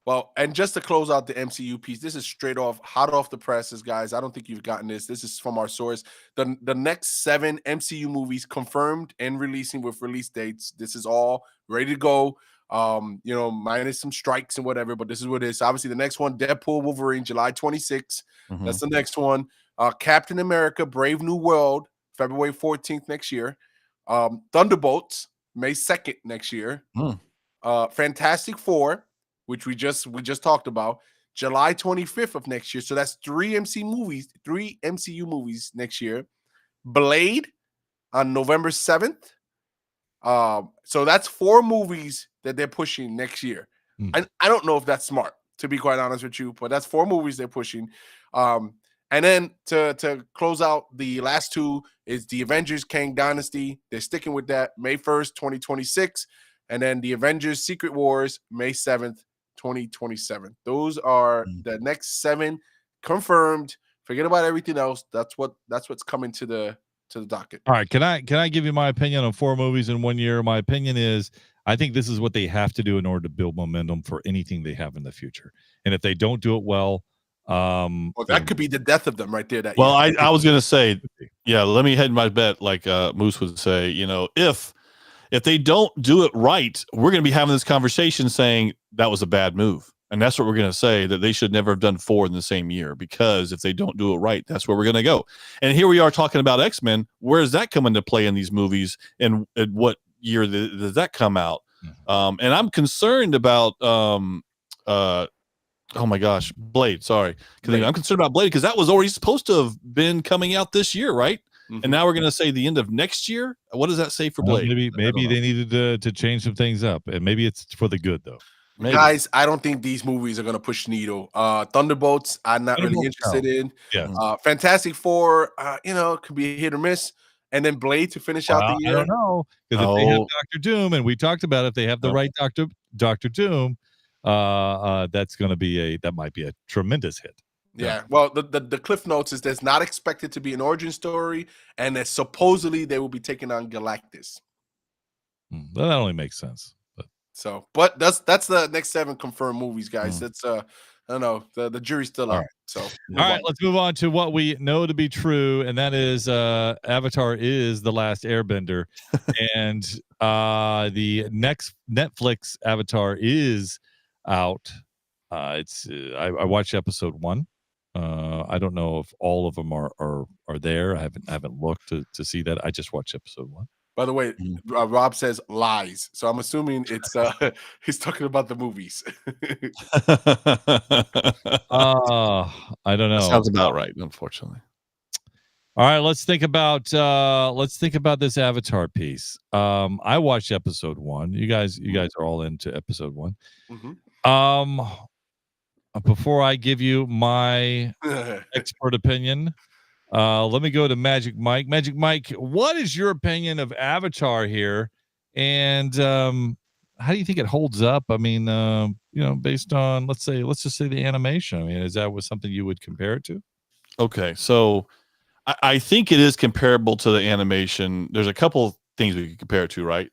Well, and just to close out the MCU piece, this is straight off, hot off the presses, guys. I don't think you've gotten this. This is from our source. The next 7 MCU movies confirmed and releasing with release dates. This is all ready to go. Minus some strikes and whatever, but this is what it is. Obviously, the next one, Deadpool, Wolverine, July 26th. Mm-hmm. That's the next one. Captain America, Brave New World, February 14th next year. Thunderbolts, May 2nd next year. Fantastic Four, which we just talked about, July 25th of next year. So that's 3 MCU movies next year. Blade on November 7th. So that's 4 movies that they're pushing next year. And I don't know if that's smart, to be quite honest with you, but that's 4 movies they're pushing. And then to close out the last 2 is the Avengers Kang Dynasty. They're sticking with that, May 1st, 2026. And then the Avengers Secret Wars, May 7th, 2027. Those are the next 7 confirmed. Forget about everything else. That's what's coming to the docket. All right, can I give you my opinion on 4 movies in 1 year? My opinion is I think this is what they have to do in order to build momentum for anything they have in the future. And if they don't do it well, that could be the death of them right there. I was going to say, let me head my bet, like Moose would say, if they don't do it right, we're going to be having this conversation saying that was a bad move. And that's what we're going to say, that they should never have done 4 in the same year, because if they don't do it right, that's where we're going to go. And here we are talking about X-Men. Where does that come into play in these movies, and what year does that come out? And I'm concerned about, oh my gosh, Blade. Sorry. I'm concerned about Blade because that was already supposed to have been coming out this year, right? Mm-hmm. And now we're going to say the end of next year. What does that say for Blade? Maybe they needed to change some things up, and maybe it's for the good though. Maybe. Guys, I don't think these movies are going to push needle. Thunderbolts, I'm not really interested in. Yeah. Fantastic Four, could be a hit or miss. And then Blade to finish out the year. I don't know, because if they have Dr. Doom, and we talked about if they have the right Dr. Doom, that's going to be that might be a tremendous hit. Yeah. Well, the cliff notes is there's not expected to be an origin story, and that supposedly they will be taking on Galactus. That only makes sense. But that's the next 7 confirmed movies, guys. That's I don't know, the jury's still out. So all right, let's move on to what we know to be true, and that is Avatar is the last Airbender, and the next Netflix Avatar is out. I watched episode 1. I don't know if all of them are there. I haven't looked to see that. I just watched episode 1. By the way, Rob says lies, so I'm assuming it's he's talking about the movies. I don't know. That sounds about right, unfortunately. All right, let's think about this Avatar piece. I watched episode 1. You guys are all into episode 1. Mm-hmm. Before I give you my expert opinion, let me go to Magic Mike. Magic Mike, what is your opinion of Avatar here? And how do you think it holds up? I mean, based on, let's just say the animation. I mean, is that something you would compare it to? Okay, so I think it is comparable to the animation. There's a couple things we could compare it to, right?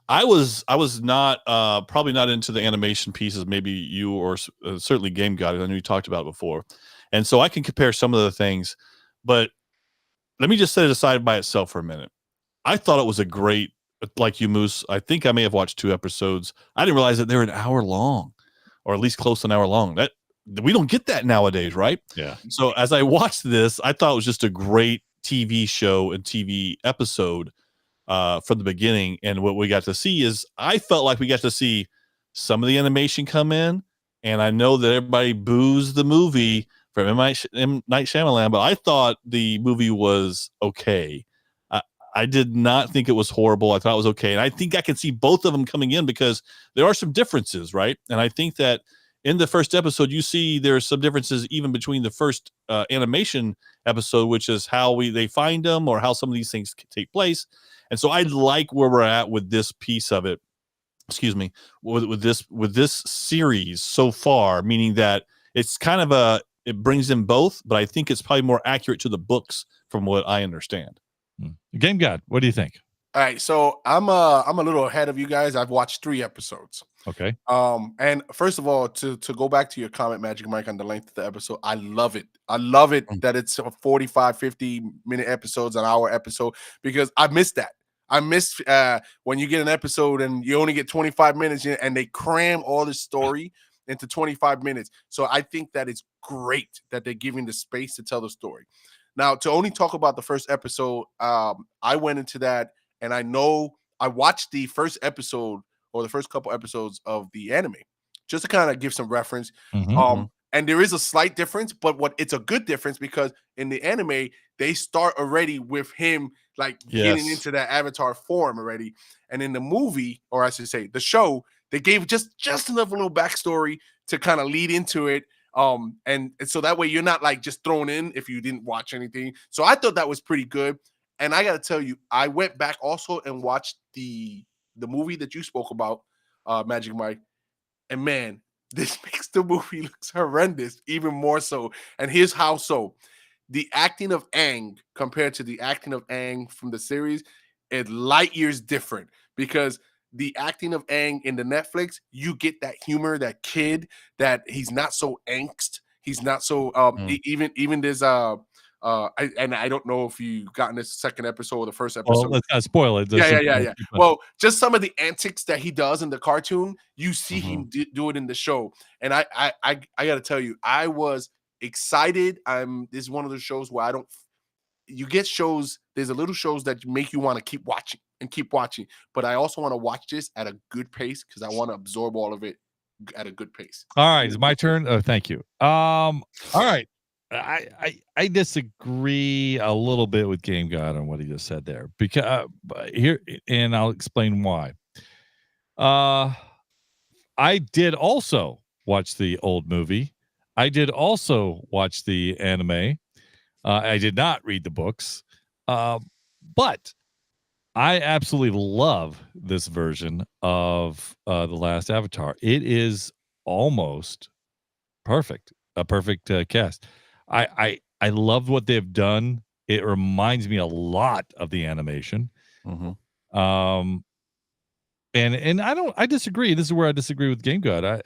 I was not probably not into the animation pieces. Maybe you or certainly Game God. I know you talked about it before, and so I can compare some of the things. But let me just set it aside by itself for a minute. I thought it was a great, like you, Moose. I think I may have watched 2 episodes. I didn't realize that they were an hour long, or at least close to an hour long. That we don't get that nowadays, right? Yeah. So as I watched this, I thought it was just a great TV show and TV episode from the beginning. And what we got to see is, I felt like we got to see some of the animation come in, and I know that everybody boos the movie from M. Night Shyamalan, but I thought the movie was okay. I did not think it was horrible. I thought it was okay. And I think I can see both of them coming in because there are some differences, right? And I think that in the first episode, you see there's some differences even between the first animation episode, which is how they find them or how some of these things take place. And so I like where we're at with this piece of it. Excuse me, with this series so far, meaning that it's kind of it brings in both, but I think it's probably more accurate to the books from what I understand. Game God, what do you think? All right, so I'm a little ahead of you guys. I've watched 3 episodes. Okay. And first of all, to go back to your comment, Magic Mike, on the length of the episode, I love it. I love it that it's a 45, 50-minute episodes, an hour episode, because I missed that. I miss when you get an episode and you only get 25 minutes and they cram all the story into 25 minutes. So I think that it's great that they're giving the space to tell the story. Now, to only talk about the first episode, I went into that, and I know I watched the first episode or the first couple episodes of the anime just to kind of give some reference. And there is a slight difference, but it's a good difference because in the anime, they start already with him like getting into that avatar form already. And in the movie, or I should say the show, they gave just enough little backstory to kind of lead into it. And so that way you're not like just thrown in if you didn't watch anything. So I thought that was pretty good. And I got to tell you, I went back also and watched the movie that you spoke about, Magic Mike. And man, this makes the movie look horrendous, even more so. And here's how so. The acting of Aang compared to the acting of Aang from the series is light years different, because the acting of Aang in the Netflix, you get that humor, that kid, that he's not so angst. He's not so even this and I don't know if you gotten this second episode or the first episode. Well, let's not spoil it. Yeah. Well, just some of the antics that he does in the cartoon, you see him do it in the show. And I got to tell you, I was excited. This is one of those shows where you get shows, there's a little shows that make you want to keep watching, but I also want to watch this at a good pace because I want to absorb all of it at a good pace. All right, it's my turn. Oh, thank you. All right. I disagree a little bit with Game God on what he just said there, because here, and I'll explain why. I did also watch the old movie. I did also watch the anime. I did not read the books, but I absolutely love this version of The Last Avatar. It is almost perfect, a perfect cast. I love what they've done. It reminds me a lot of the animation. And I disagree. This is where I disagree with Game God.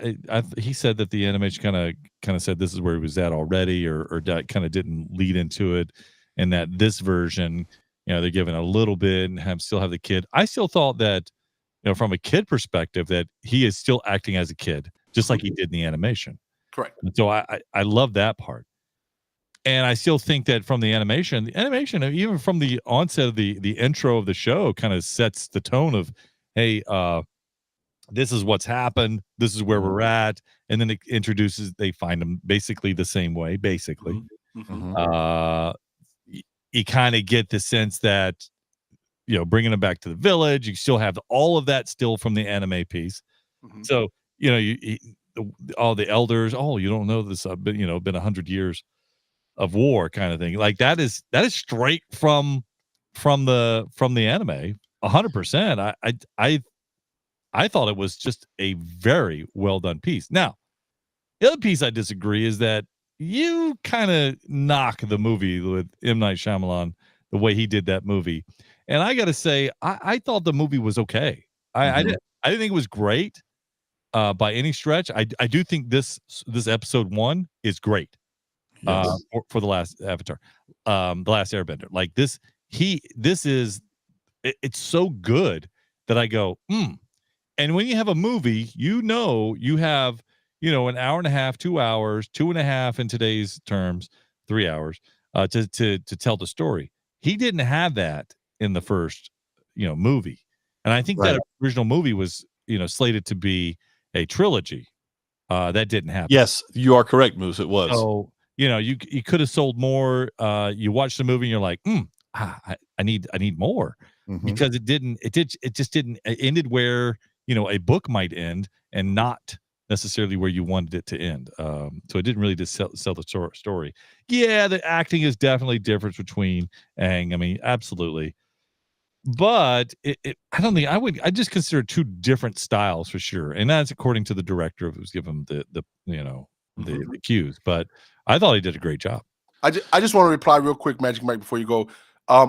He said that the animation kind of said this is where he was at already, or kind of didn't lead into it, and that this version, they're giving a little bit and still have the kid. I still thought that, from a kid perspective, that he is still acting as a kid, just like he did in the animation. Correct. And so I love that part. And I still think that from the animation, even from the onset of the intro of the show, kind of sets the tone of, hey, this is what's happened. This is where we're at. And then it introduces, they find them basically the same way, basically. You kind of get the sense that, bringing them back to the village, you still have all of that still from the anime piece. So, all the elders, you don't know this, been 100 years of war kind of thing. Like that is straight from the anime. 100%. I thought it was just a very well done piece. Now, the other piece I disagree is that you kind of knock the movie with M. Night Shyamalan, the way he did that movie. And I got to say, I thought the movie was okay. I didn't think it was great by any stretch. I do think this episode 1 is great. For the last Avatar, the last Airbender. Like this is, it's so good that I go, And when you have a movie, you have, an hour and a half, 2 hours, 2.5 in today's terms, 3 hours, to tell the story. He didn't have that in the first, movie. And I think that original movie was, slated to be a trilogy. That didn't happen. Yes, you are correct, Moose. It was. So you could have sold more. You watch the movie and you're like, I need more, because it just didn't. It ended where a book might end, and not necessarily where you wanted it to end. So it didn't really just sell the story. Yeah, the acting is definitely different between Aang. I mean, absolutely. But I don't think I just consider two different styles for sure, and that's according to the director who's given the the cues. But I thought he did a great job. I just want to reply real quick, Magic Mike, before you go.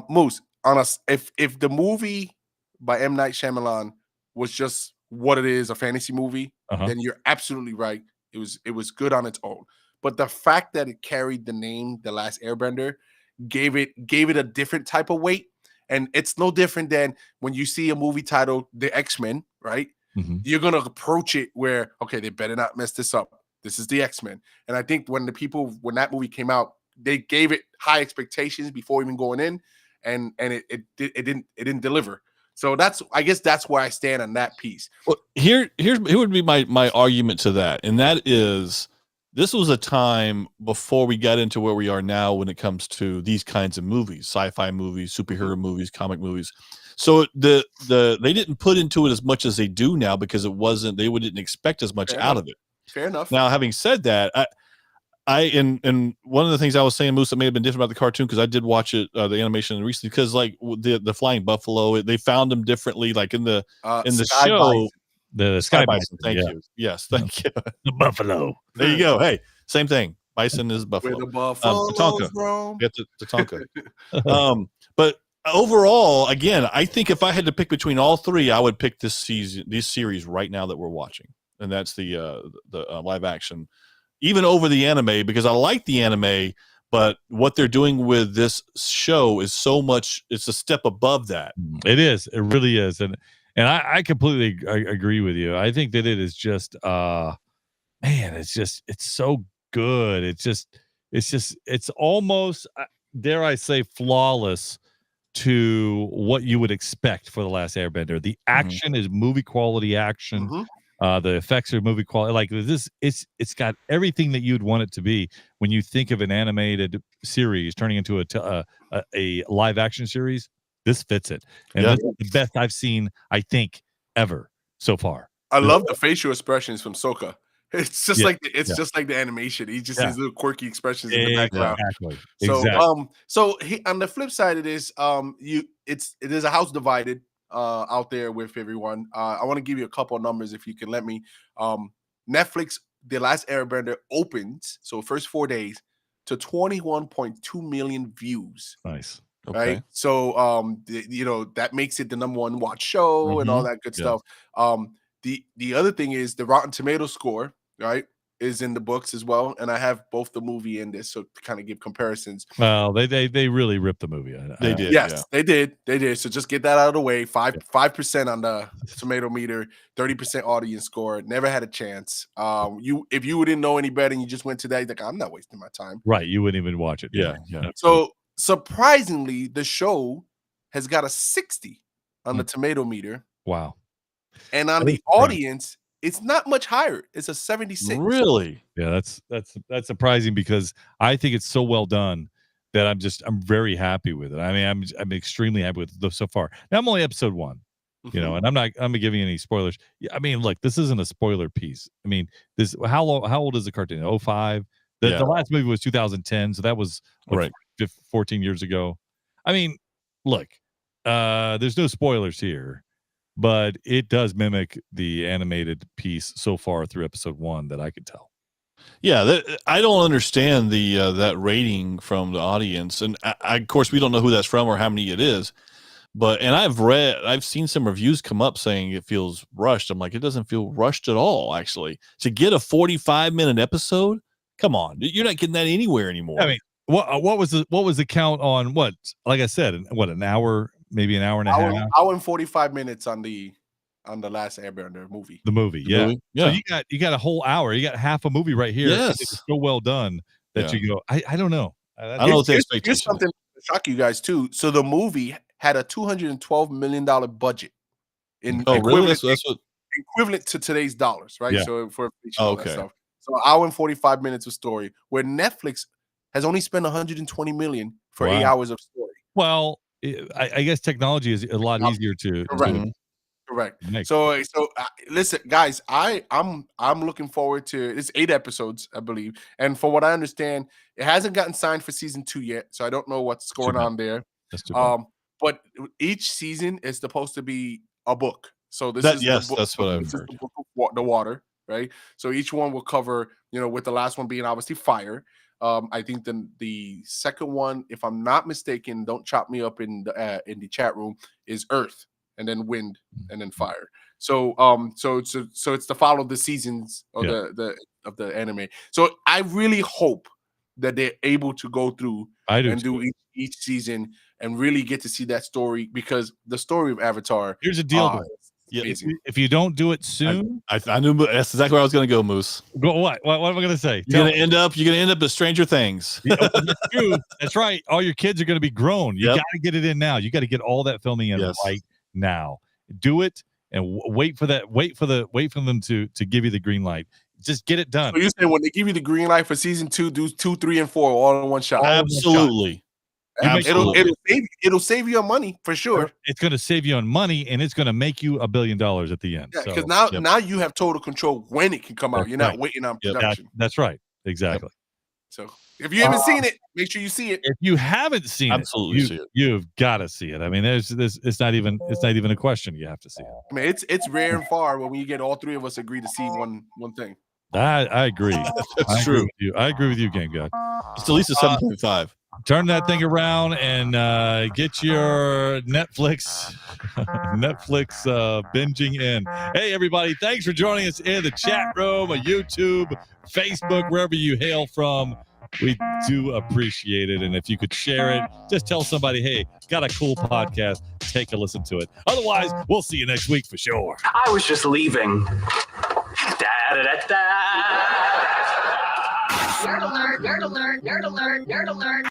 Moose, on us, if the movie by M. Night Shyamalan was just what it is, a fantasy movie, then you're absolutely right. It was good on its own. But the fact that it carried the name The Last Airbender gave it a different type of weight. And it's no different than when you see a movie titled The X-Men, right? You're going to approach it where, okay, they better not mess this up. This is the X-Men. And I think when that movie came out, they gave it high expectations before even going in, and it didn't deliver. So I guess that's where I stand on that piece. Well, here would be my argument to that. And that is, this was a time before we got into where we are now when it comes to these kinds of movies, sci-fi movies, superhero movies, comic movies. So they didn't put into it as much as they do now, because they didn't expect as much out of it. Fair enough. Now, having said that, and one of the things I was saying, Moose, that may have been different about the cartoon, because I did watch it, the animation recently, because like the flying buffalo, they found them differently, like in the show. Bison. The Sky Bison. Thank you. Yes, thank you. The buffalo. There you go. Hey, same thing. Bison is buffalo. Where the buffaloes Tatanka. roam. Get to Tatanka. But overall, again, I think if I had to pick between all three, I would pick this series right now that we're watching, and that's the live action, even over the anime, because I like the anime, but what they're doing with this show is so much. It's a step above that. It is. It really is. And I completely agree with you. I think that it is just, man, it's so good. It's almost, dare I say, flawless to what you would expect for The Last Airbender. The action is movie quality action. The effects are movie quality. Like this, it's got everything that you'd want it to be when you think of an animated series turning into a live action series. This fits it, and this is the best I've seen, I think, ever so far. I love the facial expressions from Sokka. It's just just like the animation. He just has little quirky expressions in the background. Exactly. So on the flip side of this, it is a house divided out there with everyone. I want to give you a couple of numbers if you can let me. Netflix, The Last Airbender opens, so first 4 days, to 21.2 million views. Nice. Okay. Right. So that makes it the #1 watch show and all that good stuff. The other thing is the Rotten Tomato score, right, is in the books as well. And I have both the movie and this, so to kind of give comparisons. Well, they really ripped the movie. They did. Yes, they did. So just get that out of the way. 5% on the tomato meter, 30% audience score. Never had a chance. If you didn't know any better and you just went to that, you're like, I'm not wasting my time. Right. You wouldn't even watch it. Yeah. So surprisingly, the show has got a 60 on the tomato meter. Wow. And on the audience, it's not much higher. It's a 76. Really? Yeah, that's surprising, because I think it's so well done that I'm very happy with it. I mean, I'm extremely happy with it so far. Now I'm only episode 1, and I'm not giving any spoilers. I mean, look, this isn't a spoiler piece. I mean, how old is the cartoon? 05. The last movie was 2010, so that was 14 years ago. I mean, look, there's no spoilers here, but it does mimic the animated piece so far through episode 1 that I could tell. Yeah, I don't understand that rating from the audience, and of course we don't know who that's from or how many it is. But I've seen some reviews come up saying it feels rushed. I'm like, it doesn't feel rushed at all. Actually, to get a 45-minute episode, come on, you're not getting that anywhere anymore. I mean, what was the count on what? Like I said, an hour, maybe an hour and a half. Hour and 45 minutes on the Last Airbender movie. The movie, yeah. So you got a whole hour. You got half a movie right here. Yes, it's so well done that you go. I don't know. I don't know what the expectation. Here's something to shock you guys too. So the movie had a $212 million budget. Really? That's what equivalent to today's dollars, right? Yeah. So for all that Okay. stuff. So an hour and 45 minutes of story, where Netflix has only spent 120 million for 8 hours of story. Well, I guess technology is a lot easier to Correct. make. So listen, guys, I'm looking forward to it's 8 episodes, I believe, and from what I understand, it hasn't gotten signed for season 2 yet, so I don't know what's going on there. That's too bad. But each season is supposed to be a book. So this is yes, the book, that's what I've this heard. is the book of the water, right? So each one will cover, with the last one being obviously fire. I think the second one, if I'm not mistaken, don't chop me up in the chat room, is earth, and then wind, and then fire. So so it's to follow the seasons of the anime. So I really hope that they're able to go through and do each season and really get to see that story, because the story of Avatar. Here's a deal, though. If you don't do it soon, I knew that's exactly where I was going to go, Moose. Go what? What am I going to say? You're going to end up as Stranger Things. That's true. That's right. All your kids are going to be grown. You got to get it in now. You got to get all that filming in right now. Do it and wait for that. Wait for them to give you the green light. Just get it done. So you saying when they give you the green light for season 2, do 2, 3, and 4 all in one shot? Absolutely. It'll save you on money for sure. It's going to save you on money, and it's going to make you $1 billion at the end. Yeah, because now you have total control when it can come out. You're not waiting on production. That's right. Exactly. So if you haven't seen it, make sure you see it. If you haven't seen it, you've got to see it. I mean, there's this. It's not even a question. You have to see it. I mean, it's rare and far when we get all three of us agree to see one thing. I agree. That's true. I agree with you, Game God. It's at least a 7.5. Turn that thing around and get your Netflix binging in. Hey, everybody, thanks for joining us in the chat room, YouTube, Facebook, wherever you hail from. We do appreciate it. And if you could share it, just tell somebody, hey, got a cool podcast. Take a listen to it. Otherwise, we'll see you next week for sure. I was just leaving. Nerd alert, nerd alert, nerd alert, nerd alert.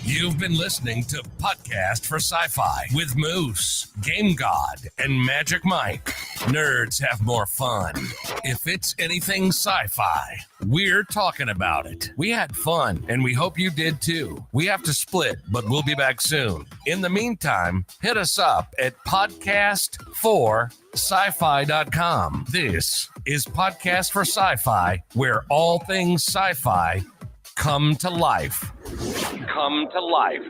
You've been listening to Podcast for Sci-Fi with Moose, Game God, and Magic Mike. Nerds have more fun. If it's anything sci-fi, we're talking about it. We had fun, and we hope you did too. We have to split, but we'll be back soon. In the meantime, hit us up at podcast4sci-fi.com. This is Podcast for Sci-Fi, where all things sci-fi come to life. Come to life.